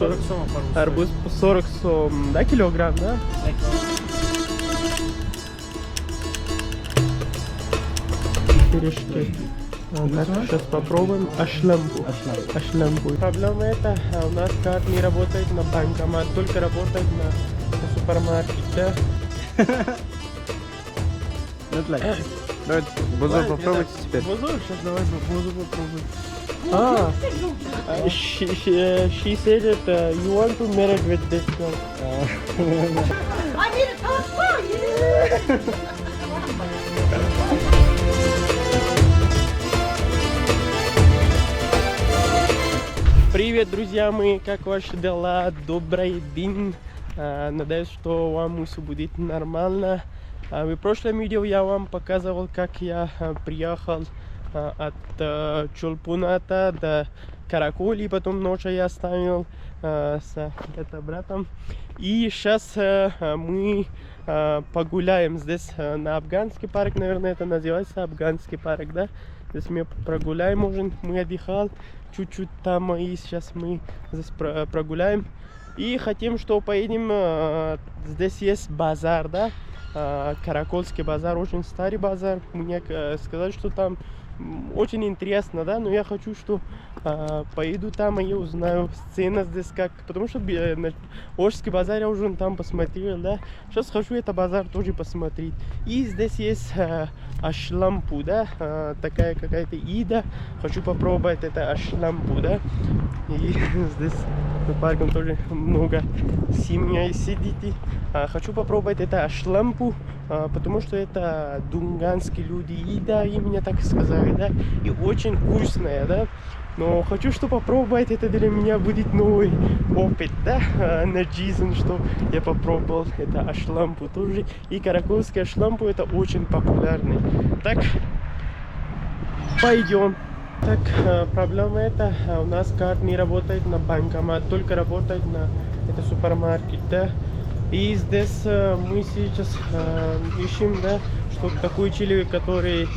40 сом Арбуз по 40 сом, да, килограмм, да? Пирожки. Так, сейчас попробуем ашлампу. Ашлампу. Проблема это, у нас карта не работает на банкомат, только работает на супермаркете. Давай бузу попробуйте теперь. Бузу? Сейчас давай бузу попробуем. She said that you want to marry with this girl. I need a passport. Привет, друзья мои, как ваши дела? Добрый день. Надеюсь, что вам все будет нормально. В прошлом видео я вам показывал, как я приехал от Чолпоната до Караколи, потом ночью я оставил с братом. И сейчас мы погуляем здесь на Афганский парк, наверное, это называется Афганский парк, да? Здесь мы прогуляем, уже мы отдыхали чуть-чуть там, и сейчас мы здесь прогуляем. И хотим, что поедем, здесь есть базар, да? Каракольский базар, очень старый базар. Мне сказали, что там очень интересно, да, но я хочу, что поеду там и узнаю сцена здесь как, потому что Ошский базар я уже там посмотрел, да, сейчас хочу это базар тоже посмотреть. И здесь есть ашлампу, да, такая какая-то еда, хочу попробовать это ашлампу, да, и здесь на парком тоже много семьи сидите. Хочу попробовать это ашлампу, потому что это дунганские люди еда, и мне так сказали, да, и очень вкусная, да. Но хочу, что попробовать, это для меня будет новый опыт, да, на жизнь, что я попробовал это ашлампу тоже. И каракольский ашлампу это очень популярный. Так, пойдем. Так, проблема это, у нас карта не работает на банкомат, только работает на это супермаркет, да. И здесь мы сейчас ищем, да, что такой человек, который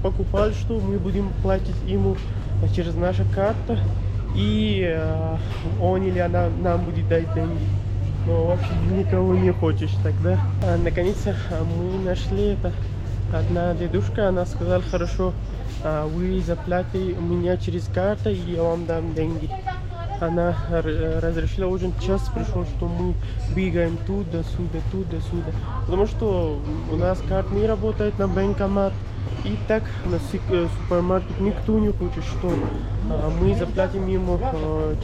покупал, что мы будем платить ему через нашу карту, и он или она нам будет дать деньги. Но вообще никого не хочешь тогда. Наконец-то мы нашли это. Одна дедушка, она сказала, хорошо, вы заплатите у меня через карту, и я вам дам деньги. Она разрешила, очень час пришел, что мы бегаем туда-сюда, туда-сюда. Потому что у нас карта не работает на банкомат. И так на супермаркет никто не хочет, что мы заплатим ему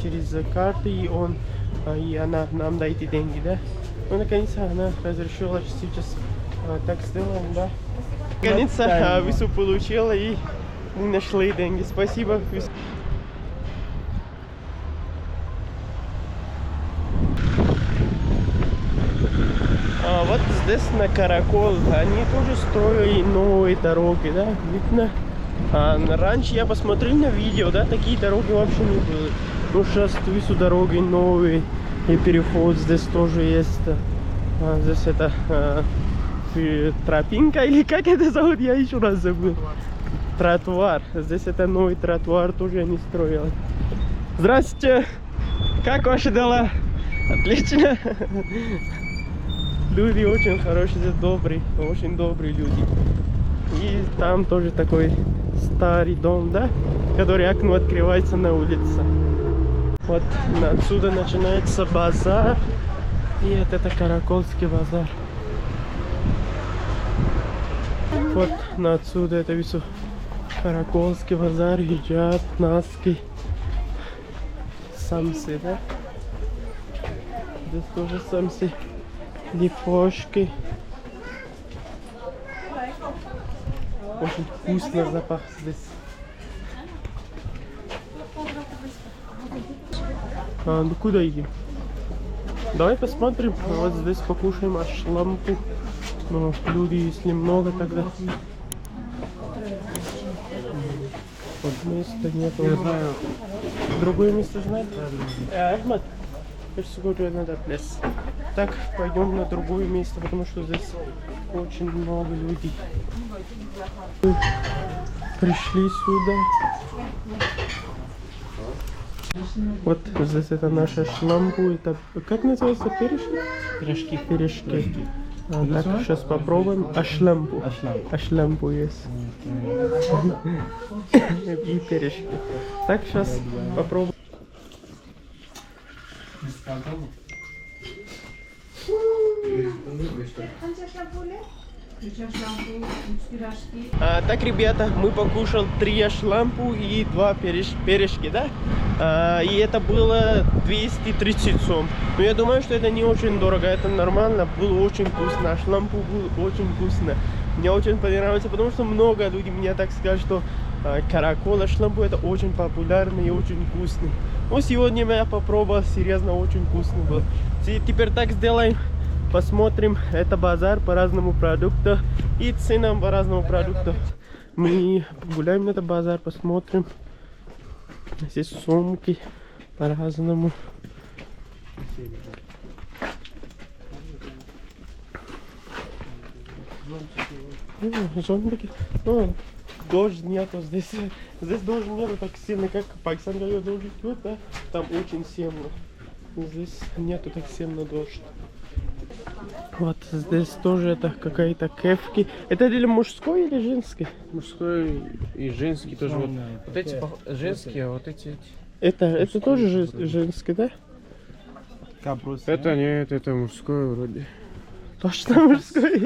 через карту, и он и она нам дает деньги, да. Ну, наконец-то она разрешила, сейчас так сделаем, да. Наконец-то Вису получила, и мы нашли деньги. Спасибо, Вису. Вот здесь на Каракол они тоже строили новые дороги, да, видно. Раньше я посмотрел на видео, да, такие дороги вообще не было. Ну сейчас вижу дороги новые, и переход здесь тоже есть. Здесь это тропинка, или как это зовут, я еще раз забыл. Тротуар. Здесь это новый тротуар тоже они строили. Здравствуйте, как ваши дела? Отлично. Люди очень хорошие, добрые, очень добрые люди. И там тоже такой старый дом, да, который окно открывается на улице. Вот отсюда начинается базар, и это Каракольский базар. Вот отсюда это вижу Каракольский базар, едят наски, самсы, да. Здесь тоже самсы. Лепешки. Очень вкусный запах здесь. Ну куда идем? Давай посмотрим. Вот здесь покушаем ашлампу. Но люди, если много, тогда вот места нет. Я знаю. Другое место знаешь? Ахмад, another place. Так, пойдем на другое место, потому что здесь очень много людей. Пришли сюда. Вот здесь это наша шлампу. Это как называется? Пирожки? Пирожки. Пирожки. Так, сейчас попробуем. Ашлампу. Ашлампу есть. И пирожки. Так, сейчас попробуем. Так, ребята, мы покушали 3 ашлампу и 2 пирожки, да? И это было 230 сом. Но я думаю, что это не очень дорого, это нормально, было очень вкусно. Ашлампу было очень вкусно. Мне очень понравилось, потому что много людей мне так скажут, что каракол ашлампу это очень популярный и очень вкусный. Но сегодня я попробовал, серьезно, очень вкусно было. Теперь так сделаем. Посмотрим, это базар по разному продукту и ценам по разному продукту. Мы гуляем на этот базар, посмотрим. Здесь сумки по разному. Зонтики. Дождь нету здесь. Здесь дождь нету так сильно, как в Пакистане, когда дождь идет, да? Там очень сильно. Здесь нету так сильно дождь. Вот здесь тоже это какая-то кефки. Это или мужской, или женский? Мужской и женский тоже. Вот эти женские, а вот эти. Это тоже женский, да? Это нет, это мужской вроде. Точно мужской?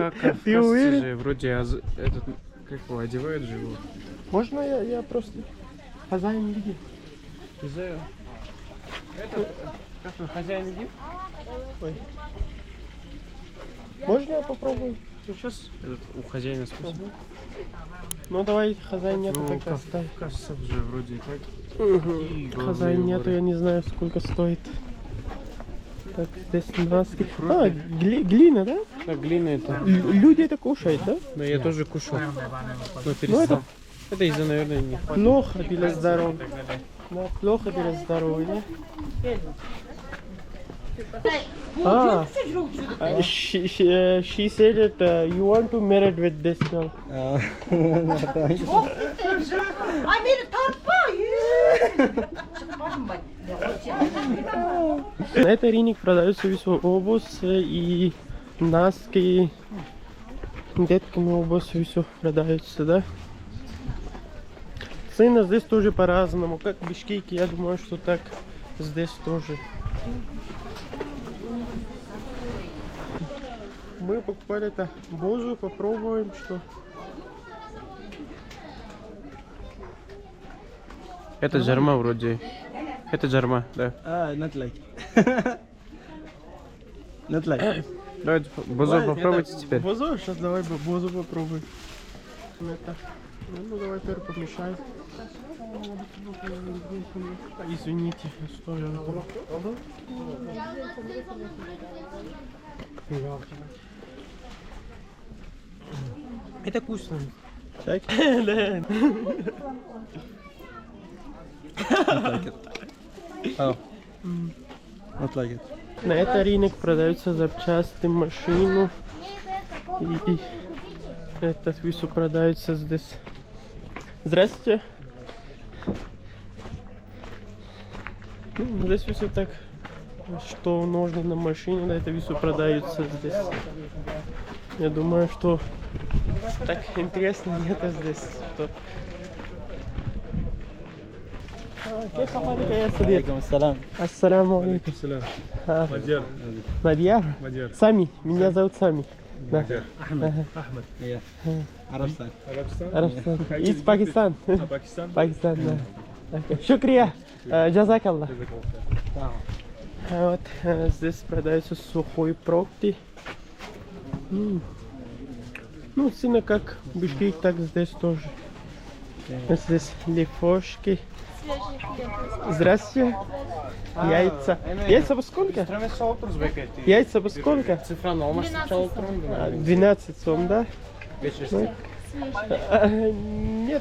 Ты уверен? Же, вроде этот, как его одевают же его. Можно я просто хозяин видит? Не знаю. Это как он хозяин видит? Ой. Можно я попробую? Ну сейчас у хозяина спросим. Ну давай, хозяин нету, Ну, тогда ставь. кажется, уже вроде так. Хозяин нету, я не знаю, сколько стоит. Так, здесь носки. А, глина, да? Да, глина это. Люди это кушают, да? Но я тоже кушал. Но Ну перестал. Это из-за, наверное, не хватит. Плохо для здоровья. Да, плохо для здоровья. She said that you want to marry with this girl. I made a top На этой рынке продаются весу обувь и носки, детками обувь все продаются, да? Цены здесь тоже по-разному, как в Бишкеке, я думаю, что так здесь тоже. Мы покупали это бозу, попробуем, что. Это джарма вроде. Это джарма, да. Not like. Not like. Давайте бозу попробуйте теперь. Бозу? Сейчас давай бозу попробуем. Это. Ну давай теперь помешай. Извините, что я это вкусно. Так? Да. Not like it. На этот рынок продаются запчасти машину. И это все продается здесь. Здравствуйте. Здесь все так, что нужно на машине, да, это все продается здесь. Я думаю, что так интересно нет здесь. Что... Алейкум ассалам. Ассаламу алейкум. Мадьяр. Мадьяр? Мадьяр. Сами. Меня зовут Сами. Да. Ахмед. Yeah. Arabstan. Арабстан. Из Пакистан. Пакистан. Пакистан, да. Шукрия. Джазакаллах. Вот здесь продаются сухой фрукты. Ну, цена как в Бишкеке, так здесь тоже. Здесь лепешки. Здравствуйте. Яйца. Яйца по сколько? Яйца по сколько? Цифра номер сначала. 12 сом, да? Нет,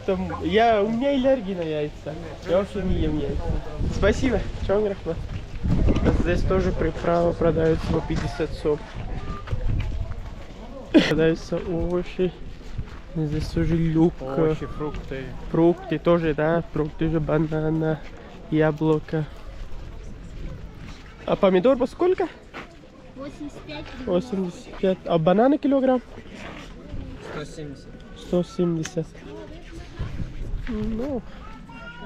у меня аллергия на яйца. Я вообще не ем яйца. Спасибо. Чон рахмат. Здесь тоже приправа продаются по 50 сом. Продаются овощи. Здесь тоже лук. Овощи, фрукты. Фрукты тоже, да. Фрукты же банана, яблоко. А помидор по сколько? 85. 85. А бананы килограмм? 170. 170. Ну,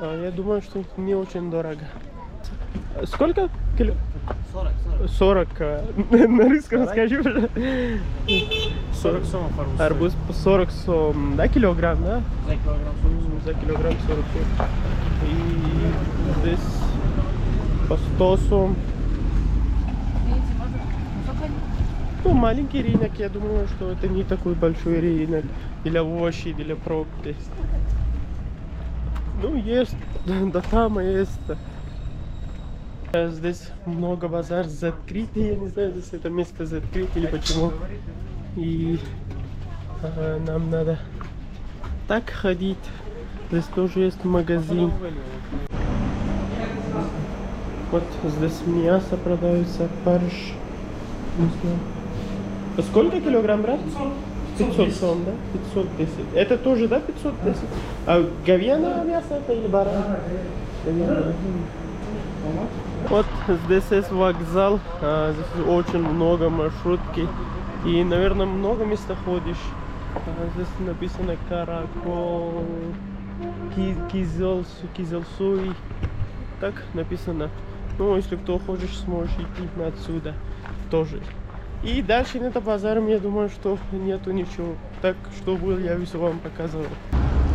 я думаю, что не очень дорого. Сколько кило? 40. На русском скажи уже. 40 сомов арбуз. Арбуз по 40 сом, да, килограмм, да? За килограмм. За килограмм 40 сом. И здесь по 100 сом. Ну, маленький рынок, я думаю, что это не такой большой рынок для овощей, для фруктов. Ну, есть, да там есть. Здесь много базар закрытый, я не знаю, если это место закрыто или почему. И нам надо так ходить. Здесь тоже есть магазин. Вот здесь мясо продается, фарш. Не знаю. А сколько килограмм, брат? 500 сом, да? 510. Это тоже, да, 510? А говяное мясо это или баранье? Говяное. Вот здесь есть вокзал, здесь очень много маршрутки и, наверное, много места ходишь. Здесь написано Каракол, Кизелсуй, так написано. Ну, если кто хочешь, сможешь идти отсюда тоже. И дальше на этом базаре, я думаю, что нету ничего. Так, что было, я все вам показывал.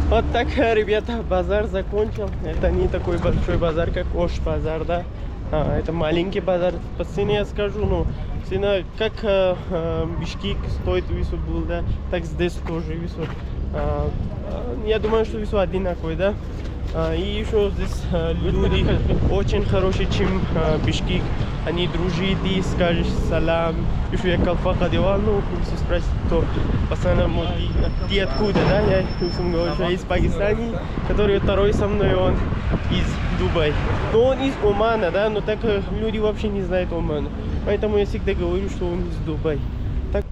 Вот так, ребята, базар закончил. Это не такой большой базар, как Ош базар, да? Это маленький базар. По цене я скажу, ну, цена как Бишкек стоит весу был, да? Так здесь тоже весу. Я думаю, что весу одинаковый, да? И еще здесь люди очень хорошие, чем Бишкек. Они дружат, и скажешь салам. Еще я колфак одевал, ну, если спросить, то постоянно, ты откуда, да? Я говорю, что из Пакистана, который второй со мной, он из Дубая. Но он из Омана, да, но так люди вообще не знают Омана. Поэтому я всегда говорю, что он из Дубая. Так,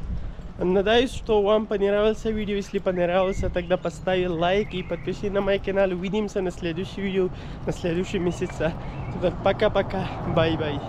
надеюсь, что вам понравилось видео. Если понравилось, тогда поставь лайк и подпишись на мой канал. Увидимся на следующем видео, на следующем месяце. Пока-пока, бай-бай.